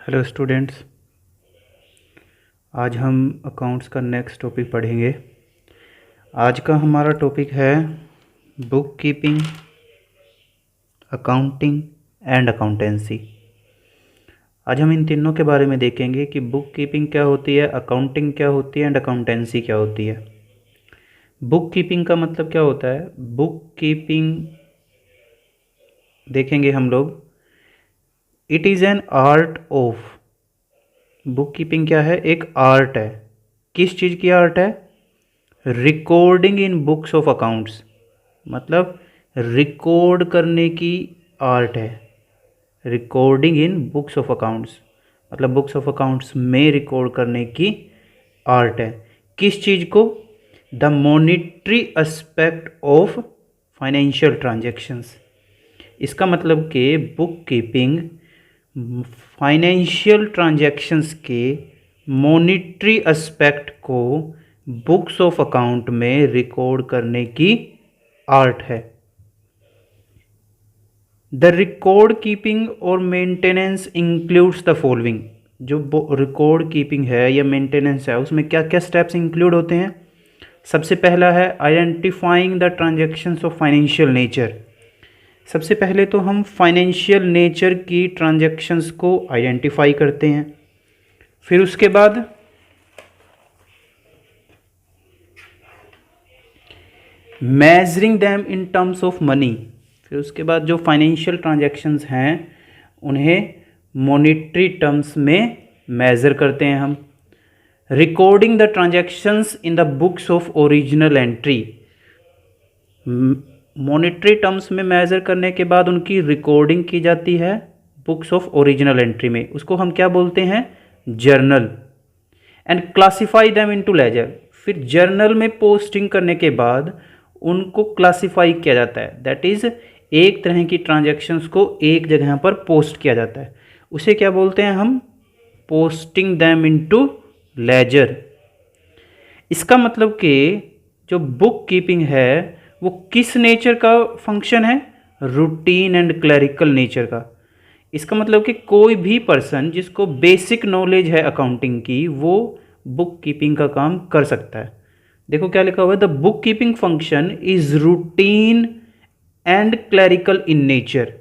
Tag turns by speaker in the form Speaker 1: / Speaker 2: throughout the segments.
Speaker 1: Hello students, आज हम accounts का नेक्स्ट टॉपिक पढ़ेंगे। आज का हमारा टॉपिक है book keeping, accounting and accountancy. आज हम इन तीनों के बारे में देखेंगे कि बुक कीपिंग क्या होती है, अकाउंटिंग क्या होती है एंड अकाउंटेंसी क्या होती है। बुक कीपिंग का मतलब क्या होता है? बुक कीपिंग देखेंगे हम लोग, it is an art of. Book keeping क्या है? एक आर्ट है। किस चीज़ की आर्ट है? Recording in books of accounts, मतलब रिकॉर्ड करने की आर्ट है। Recording in books of accounts मतलब बुक्स ऑफ अकाउंट्स में रिकॉर्ड करने की आर्ट है। किस चीज़ को? The monetary aspect of financial transactions. इसका मतलब कि बुक कीपिंग फाइनेंशियल ट्रांजैक्शंस के मॉनिटरी एस्पेक्ट को बुक्स ऑफ अकाउंट में रिकॉर्ड करने की आर्ट है। द रिकॉर्ड कीपिंग और मेंटेनेंस इंक्लूड्स द फॉलोइंग। जो रिकॉर्ड कीपिंग है या मेंटेनेंस है, उसमें क्या क्या स्टेप्स इंक्लूड होते हैं? सबसे पहला है identifying the transactions of financial nature. सबसे पहले तो हम फाइनेंशियल नेचर की ट्रांजैक्शंस को आइडेंटिफाई करते हैं। फिर उसके बाद measuring them in terms of money. फिर उसके बाद जो फाइनेंशियल ट्रांजैक्शंस हैं उन्हें मॉनिटरी टर्म्स में मेज़र करते हैं हम। Recording the transactions in the books of original entry. Monetary terms में मेज़र करने के बाद उनकी रिकॉर्डिंग की जाती है बुक्स ऑफ ओरिजिनल एंट्री में। उसको हम क्या बोलते हैं? Journal. And classify them into ledger. फिर जर्नल में पोस्टिंग करने के बाद उनको क्लासीफाई किया जाता है। दैट इज़ एक तरह की ट्रांजैक्शंस को एक जगह पर पोस्ट किया जाता है। उसे क्या बोलते हैं हम? Posting them into ledger. इसका मतलब कि जो बुक कीपिंग है वो किस नेचर का फंक्शन है? रूटीन एंड क्लरिकल नेचर का। इसका मतलब कि कोई भी पर्सन जिसको बेसिक नॉलेज है अकाउंटिंग की, वो बुक कीपिंग का काम कर सकता है। देखो क्या लिखा हुआ है, the book keeping function is routine and clerical in nature.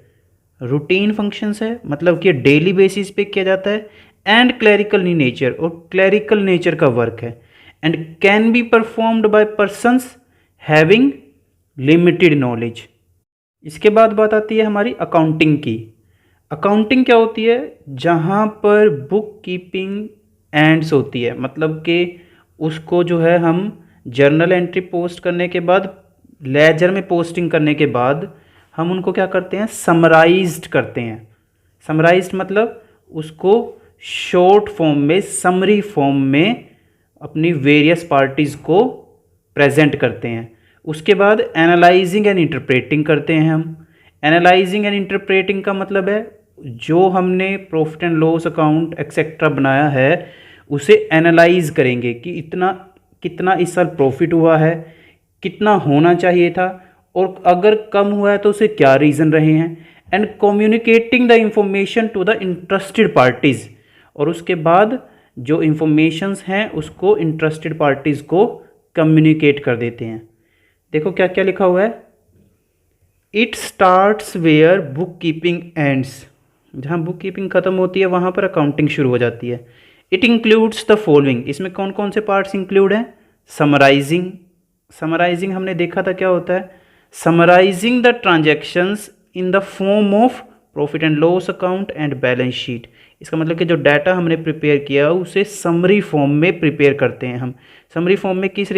Speaker 1: Routine functions है, मतलब कि डेली बेसिस पे किया जाता है, एंड क्लरिकल इन नेचर, और क्लरिकल नेचर का वर्क है, and can be performed by persons having limited knowledge. इसके बाद बात आती है हमारी अकाउंटिंग की। अकाउंटिंग क्या होती है? जहाँ पर बुक कीपिंग एंड्स होती है, मतलब कि उसको जो है हम जर्नल एंट्री पोस्ट करने के बाद, लेजर में पोस्टिंग करने के बाद हम उनको क्या करते हैं? समराइज्ड करते हैं। समराइज्ड मतलब उसको शॉर्ट फॉर्म में, समरी फॉर्म में अपनी वेरियस पार्टीज़ को प्रेजेंट करते हैं। उसके बाद एनालाइजिंग एंड इंटरप्रेटिंग करते हैं हम। एनालाइजिंग एंड इंटरप्रेटिंग का मतलब है जो हमने profit and loss account etcetera बनाया है उसे एनालाइज करेंगे कि इतना कितना इस साल प्रॉफिट हुआ है, कितना होना चाहिए था, और अगर कम हुआ है तो उसे क्या रीज़न रहे हैं। And communicating the information to the interested parties. और उसके बाद जो इंफॉर्मेशंस हैं उसको इंटरेस्टेड पार्टीज़ को कम्युनिकेट कर देते हैं। देखो क्या क्या लिखा हुआ है, it starts where bookkeeping ends. जहाँ बुक कीपिंग ख़त्म होती है वहाँ पर अकाउंटिंग शुरू हो जाती है। It includes the following. इसमें कौन कौन से पार्ट्स इंक्लूड हैं? समराइजिंग। समराइजिंग हमने देखा था क्या होता है? Summarising the transactions in the form of profit and loss account and balance sheet. इसका मतलब कि जो डाटा हमने प्रिपेयर किया उसे समरी फॉर्म में प्रिपेयर करते हैं हम। समरी फॉर्म में किस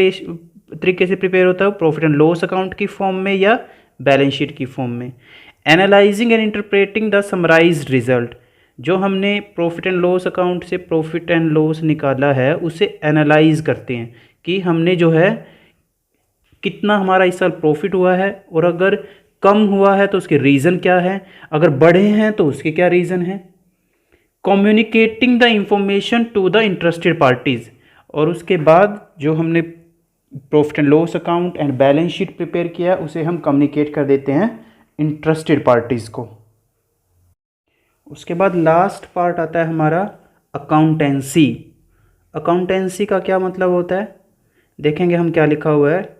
Speaker 1: तरीके से प्रिपेयर होता है? प्रॉफिट एंड लॉस अकाउंट की फॉर्म में या बैलेंस शीट की फॉर्म में। Analysing and interpreting the summarised result. जो हमने प्रॉफिट एंड लॉस अकाउंट से प्रॉफिट एंड लॉस निकाला है उसे एनालाइज करते हैं कि हमने जो है कितना हमारा इस साल प्रॉफिट हुआ है, और अगर कम हुआ है तो उसके रीज़न क्या है, अगर बढ़े हैं तो उसके क्या रीज़न है। Communicating the information to the interested parties. और उसके बाद जो हमने profit and loss account and balance sheet prepare किया उसे हम कम्युनिकेट कर देते हैं इंटरेस्टेड पार्टीज़ को। उसके बाद लास्ट पार्ट आता है हमारा अकाउंटेंसी। अकाउंटेंसी का क्या मतलब होता है, देखेंगे हम क्या लिखा हुआ है।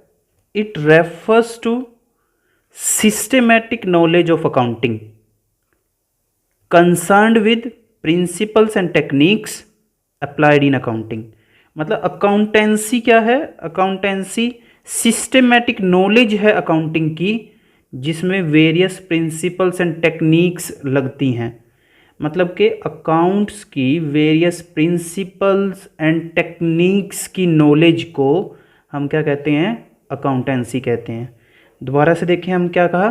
Speaker 1: It refers to systematic knowledge of accounting concerned with principles and techniques applied in accounting. मतलब अकाउंटेंसी क्या है, अकाउंटेंसी सिस्टमैटिक नॉलेज है अकाउंटिंग की, जिसमें वेरियस प्रिंसिपल्स एंड टेक्निक्स लगती हैं। मतलब कि अकाउंट्स की वेरियस प्रिंसिपल्स एंड टेक्निक्स की नॉलेज को हम क्या कहते हैं, अकाउंटेंसी कहते हैं। दोबारा से देखें, हम क्या कहा,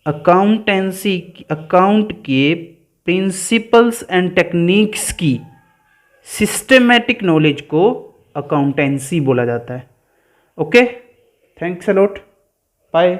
Speaker 1: अकाउंटेंसी अकाउंट के प्रिंसिपल्स एंड टेक्निक्स की सिस्टमैटिक नॉलेज को अकाउंटेंसी बोला जाता है। Okay, thanks a lot, bye.